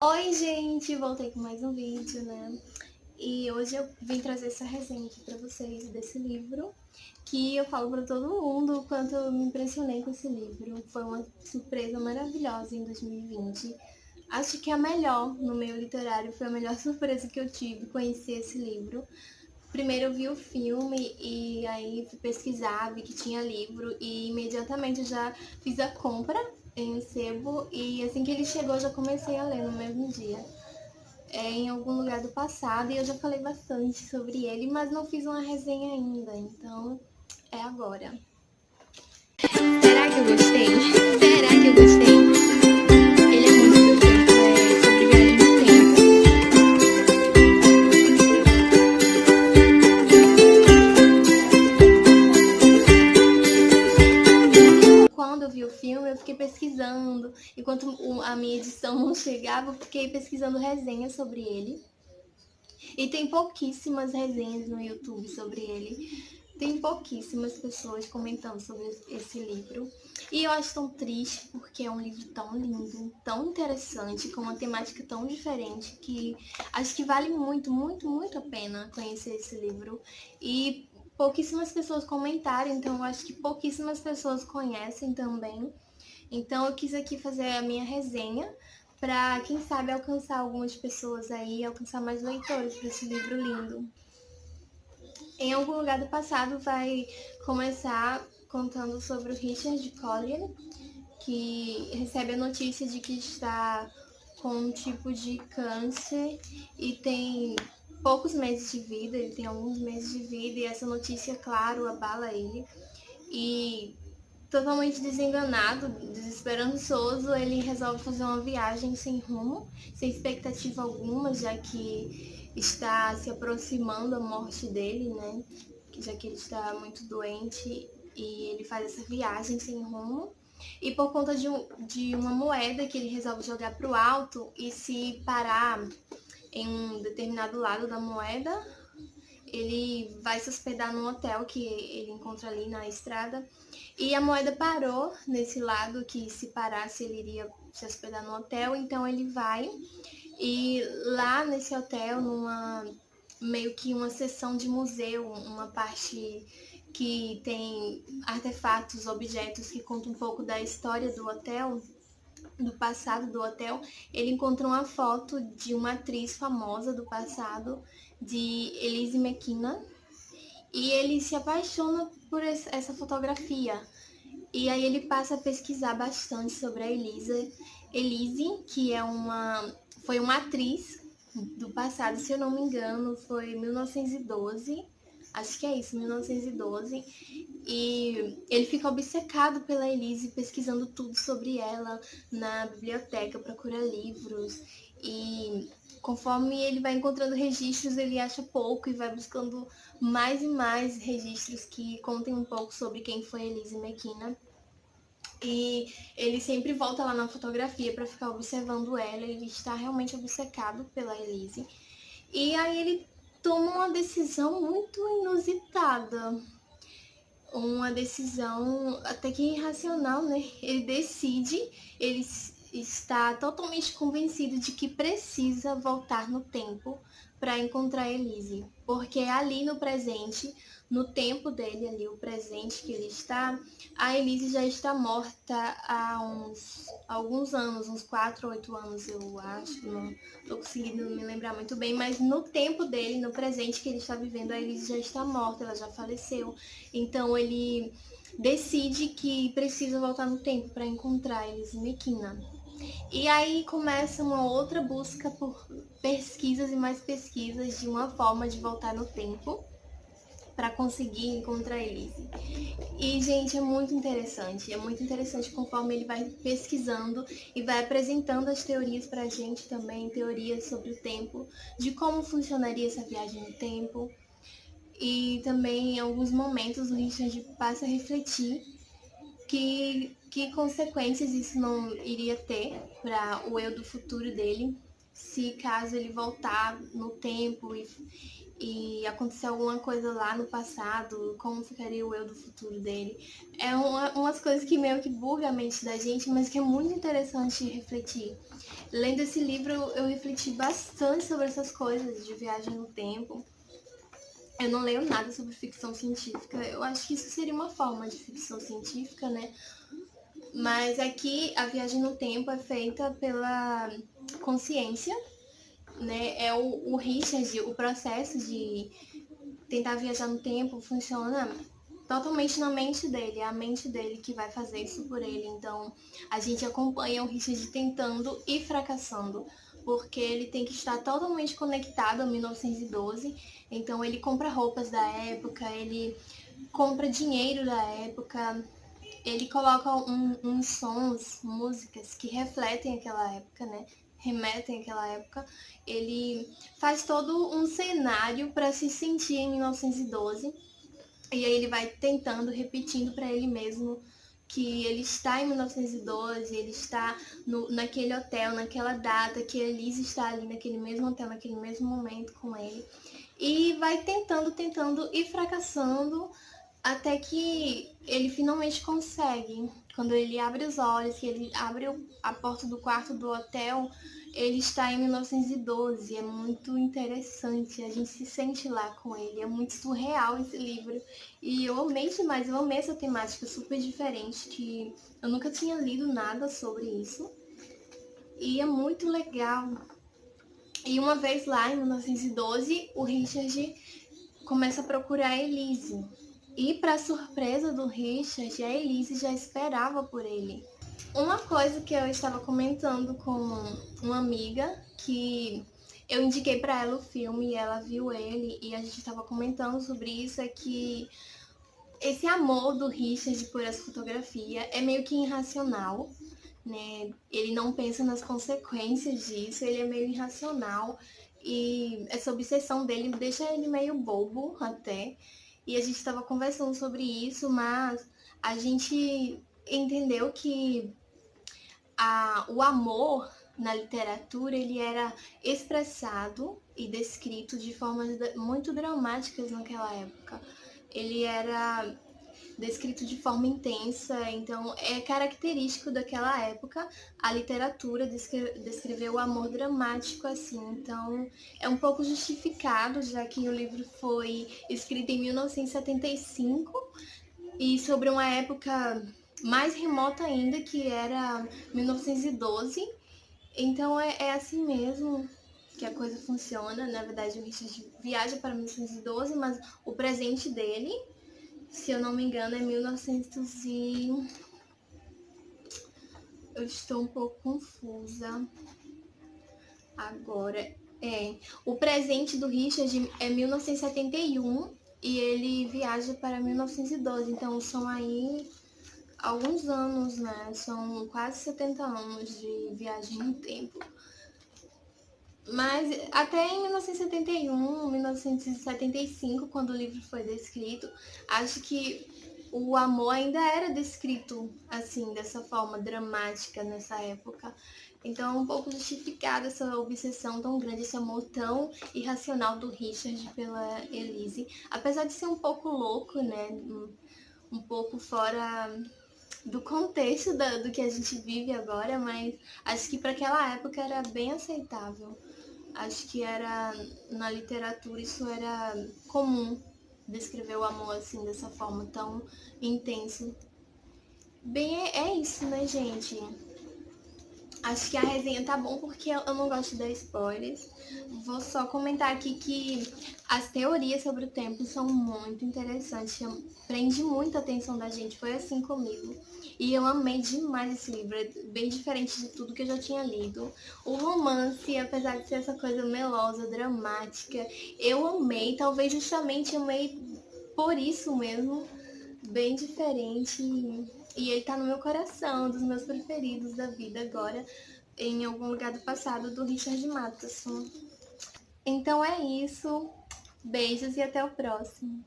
Oi, gente! Voltei com mais um vídeo, né? E hoje eu vim trazer essa resenha aqui pra vocês desse livro, que eu falo pra todo mundo o quanto eu me impressionei com esse livro. Foi uma surpresa maravilhosa em 2020. Acho que a melhor no meio literário, foi a melhor surpresa que eu tive conhecer esse livro. Primeiro eu vi o filme e aí fui pesquisar, vi que tinha livro e imediatamente eu já fiz a compra em sebo e assim que ele chegou eu já comecei a ler no mesmo dia. É em algum lugar do passado e eu já falei bastante sobre ele, mas não fiz uma resenha ainda, então é agora. Será que eu gostei? Será que eu gostei? Ele é muito perfeito, sobre viagem no tempo. Quando eu vi o filme, eu fiquei pesquisando. Enquanto a minha edição não chegava, eu fiquei pesquisando resenhas sobre ele. E tem pouquíssimas resenhas no YouTube sobre ele. Tem pouquíssimas pessoas comentando sobre esse livro. E eu acho tão triste porque é um livro tão lindo, tão interessante, com uma temática tão diferente, que acho que vale muito, muito, muito a pena conhecer esse livro. E pouquíssimas pessoas comentaram, então eu acho que pouquíssimas pessoas conhecem também. Então eu quis aqui fazer a minha resenha para, quem sabe, alcançar algumas pessoas aí, alcançar mais leitores para esse livro lindo. Em algum lugar do passado vai começar contando sobre o Richard Collier, que recebe a notícia de que está com um tipo de câncer e tem poucos meses de vida, ele tem alguns meses de vida e essa notícia, claro, abala ele. E totalmente desenganado, desesperançoso, ele resolve fazer uma viagem sem rumo, sem expectativa alguma, já que está se aproximando a morte dele, né? Já que ele está muito doente e ele faz essa viagem sem rumo. E por conta de uma moeda que ele resolve jogar para o alto e se parar em um determinado lado da moeda, ele vai se hospedar num hotel que ele encontra ali na estrada. E a moeda parou nesse lado que, se parasse, ele iria se hospedar no hotel. Então ele vai e lá nesse hotel, numa meio que uma seção de museu, uma parte que tem artefatos, objetos que contam um pouco da história do hotel, do passado do hotel, ele encontrou uma foto de uma atriz famosa do passado, de Elise McKenna, e ele se apaixona por essa fotografia. E aí ele passa a pesquisar bastante sobre a Elise, que foi uma atriz do passado, se eu não me engano, foi 1912. Acho que é isso, 1912. E ele fica obcecado pela Elise, pesquisando tudo sobre ela na biblioteca, procura livros. E conforme ele vai encontrando registros, ele acha pouco e vai buscando mais e mais registros que contem um pouco sobre quem foi Elise McKenna. E ele sempre volta lá na fotografia para ficar observando ela, ele está realmente obcecado pela Elise. E aí ele toma uma decisão muito inusitada, uma decisão até que irracional, né? Ele decide, ele está totalmente convencido de que precisa voltar no tempo para encontrar Elise, porque ali no presente, no tempo dele ali, o presente que ele está, a Elise já está morta há alguns anos, uns 4 ou 8 anos, eu acho, não estou conseguindo me lembrar muito bem, mas no tempo dele, no presente que ele está vivendo, a Elise já está morta, ela já faleceu. Então ele decide que precisa voltar no tempo para encontrar Elise McKenna. E aí começa uma outra busca por pesquisas e mais pesquisas de uma forma de voltar no tempo para conseguir encontrar Elise. E, gente, é muito interessante conforme ele vai pesquisando e vai apresentando as teorias pra gente também, teorias sobre o tempo, de como funcionaria essa viagem no tempo. E também, em alguns momentos, o Richard passa a refletir que consequências isso não iria ter para o eu do futuro dele, se caso ele voltar no tempo e acontecer alguma coisa lá no passado, como ficaria o eu do futuro dele. É umas coisas que meio que buga a mente da gente, mas que é muito interessante refletir. Lendo esse livro, eu refleti bastante sobre essas coisas de viagem no tempo. Eu não leio nada sobre ficção científica. Eu acho que isso seria uma forma de ficção científica, né? Mas aqui a viagem no tempo é feita pela consciência, né? É o Richard, o processo de tentar viajar no tempo funciona totalmente na mente dele, é a mente dele que vai fazer isso por ele. Então a gente acompanha o Richard tentando e fracassando, porque ele tem que estar totalmente conectado a 1912. Então ele compra roupas da época, ele compra dinheiro da época, ele coloca uns sons, músicas que refletem aquela época, né? Remetem àquela época. Ele faz todo um cenário para se sentir em 1912. E aí ele vai tentando, repetindo para ele mesmo que ele está em 1912, ele está naquele hotel, naquela data, que a Elise está ali naquele mesmo hotel, naquele mesmo momento com ele. E vai tentando e fracassando até que ele finalmente consegue. Quando ele abre os olhos, que ele abre a porta do quarto do hotel, ele está em 1912. É muito interessante, a gente se sente lá com ele. É muito surreal esse livro. E eu amei demais, eu amei essa temática super diferente, que eu nunca tinha lido nada sobre isso. E é muito legal. E uma vez lá, em 1912, o Richard começa a procurar a Elise. E para surpresa do Richard, a Elise já esperava por ele. Uma coisa que eu estava comentando com uma amiga, que eu indiquei para ela o filme e ela viu ele, e a gente estava comentando sobre isso, é que esse amor do Richard por essa fotografia é meio que irracional, né? Ele não pensa nas consequências disso, ele é meio irracional e essa obsessão dele deixa ele meio bobo até. E a gente estava conversando sobre isso, mas a gente entendeu que o amor na literatura ele era expressado e descrito de formas muito dramáticas naquela época. Ele era descrito de forma intensa, então é característico daquela época a literatura descrever o amor dramático assim, então é um pouco justificado, já que o livro foi escrito em 1975 e sobre uma época mais remota ainda, que era 1912, então é assim mesmo que a coisa funciona. Na verdade, o Richard viaja para 1912, mas o presente dele, se eu não me engano, é 1900 e... Eu estou um pouco confusa agora. O presente do Richard é 1971 e ele viaja para 1912. Então são aí alguns anos, né? São quase 70 anos de viagem no tempo. Mas até em 1971, 1975, quando o livro foi descrito, acho que o amor ainda era descrito assim, dessa forma dramática nessa época. Então é um pouco justificada essa obsessão tão grande, esse amor tão irracional do Richard pela Elise. Apesar de ser um pouco louco, né? Um pouco fora do contexto do que a gente vive agora, mas acho que para aquela época era bem aceitável. Acho que era na literatura isso era comum, descrever o amor assim dessa forma tão intenso. Bem, é isso, né, gente? Acho que a resenha tá bom porque eu não gosto de dar spoilers. Vou só comentar aqui que as teorias sobre o tempo são muito interessantes, prende muita atenção da gente, foi assim comigo. E eu amei demais esse livro, é bem diferente de tudo que eu já tinha lido. O romance, apesar de ser essa coisa melosa, dramática, eu amei, talvez justamente amei por isso mesmo, bem diferente. E ele tá no meu coração, dos meus preferidos da vida agora, em algum lugar do passado, do Richard Matheson. Então é isso. Beijos e até o próximo.